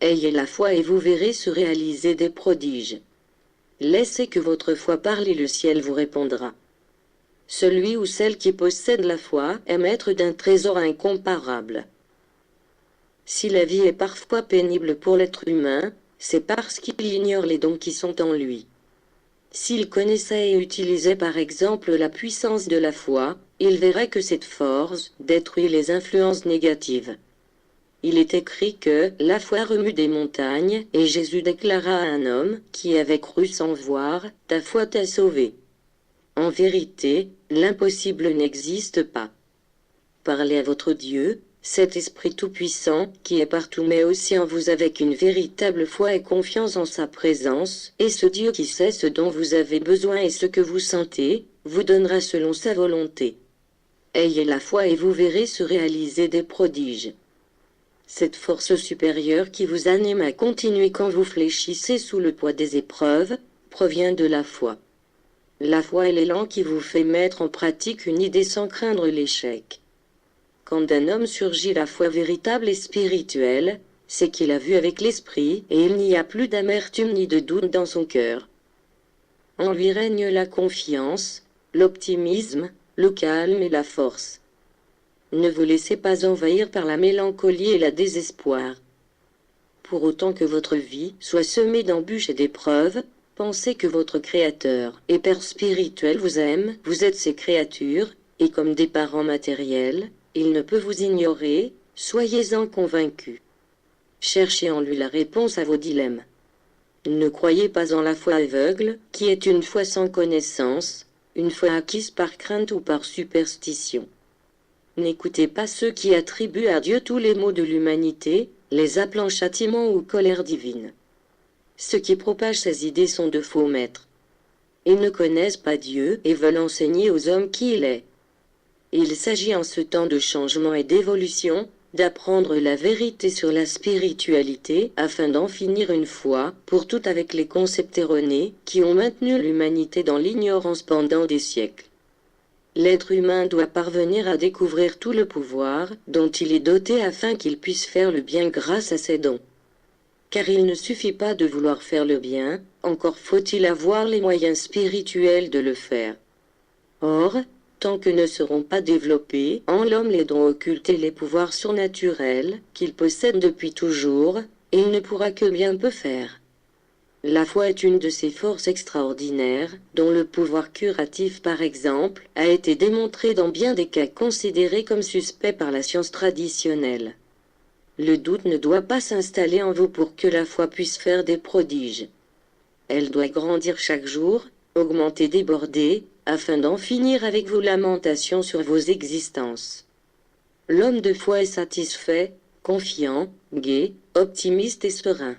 Ayez la foi et vous verrez se réaliser des prodiges. Laissez que votre foi parle et le ciel vous répondra. Celui ou celle qui possède la foi est maître d'un trésor incomparable. Si la vie est parfois pénible pour l'être humain, c'est parce qu'il ignore les dons qui sont en lui. S'il connaissait et utilisait par exemple la puissance de la foi, il verrait que cette force détruit les influences négatives. Il est écrit que la foi remue des montagnes, et Jésus déclara à un homme qui avait cru sans voir, ta foi t'a sauvé. En vérité, l'impossible n'existe pas. Parlez à votre Dieu, cet Esprit Tout-Puissant, qui est partout mais aussi en vous avec une véritable foi et confiance en sa présence, et ce Dieu qui sait ce dont vous avez besoin et ce que vous sentez, vous donnera selon sa volonté. Ayez la foi et vous verrez se réaliser des prodiges. Cette force supérieure qui vous anime à continuer quand vous fléchissez sous le poids des épreuves, provient de la foi. La foi est l'élan qui vous fait mettre en pratique une idée sans craindre l'échec. Quand d'un homme surgit la foi véritable et spirituelle, c'est qu'il a vu avec l'esprit et il n'y a plus d'amertume ni de doute dans son cœur. En lui règne la confiance, l'optimisme, le calme et la force. Ne vous laissez pas envahir par la mélancolie et la désespoir. Pour autant que votre vie soit semée d'embûches et d'épreuves, pensez que votre Créateur et Père spirituel vous aime, vous êtes ses créatures, et comme des parents matériels, il ne peut vous ignorer, soyez-en convaincus. Cherchez en lui la réponse à vos dilemmes. Ne croyez pas en la foi aveugle, qui est une foi sans connaissance, une foi acquise par crainte ou par superstition. N'écoutez pas ceux qui attribuent à Dieu tous les maux de l'humanité, les appelant châtiment ou colère divine. Ceux qui propagent ces idées sont de faux maîtres. Ils ne connaissent pas Dieu et veulent enseigner aux hommes qui il est. Il s'agit en ce temps de changement et d'évolution, d'apprendre la vérité sur la spiritualité afin d'en finir une fois pour toutes avec les concepts erronés qui ont maintenu l'humanité dans l'ignorance pendant des siècles. L'être humain doit parvenir à découvrir tout le pouvoir dont il est doté afin qu'il puisse faire le bien grâce à ses dons. Car il ne suffit pas de vouloir faire le bien, encore faut-il avoir les moyens spirituels de le faire. Or, tant que ne seront pas développés en l'homme les dons occultes et les pouvoirs surnaturels qu'il possède depuis toujours, il ne pourra que bien peu faire. La foi est une de ces forces extraordinaires, dont le pouvoir curatif par exemple, a été démontré dans bien des cas considérés comme suspects par la science traditionnelle. Le doute ne doit pas s'installer en vous pour que la foi puisse faire des prodiges. Elle doit grandir chaque jour, augmenter, déborder, afin d'en finir avec vos lamentations sur vos existences. L'homme de foi est satisfait, confiant, gai, optimiste et serein.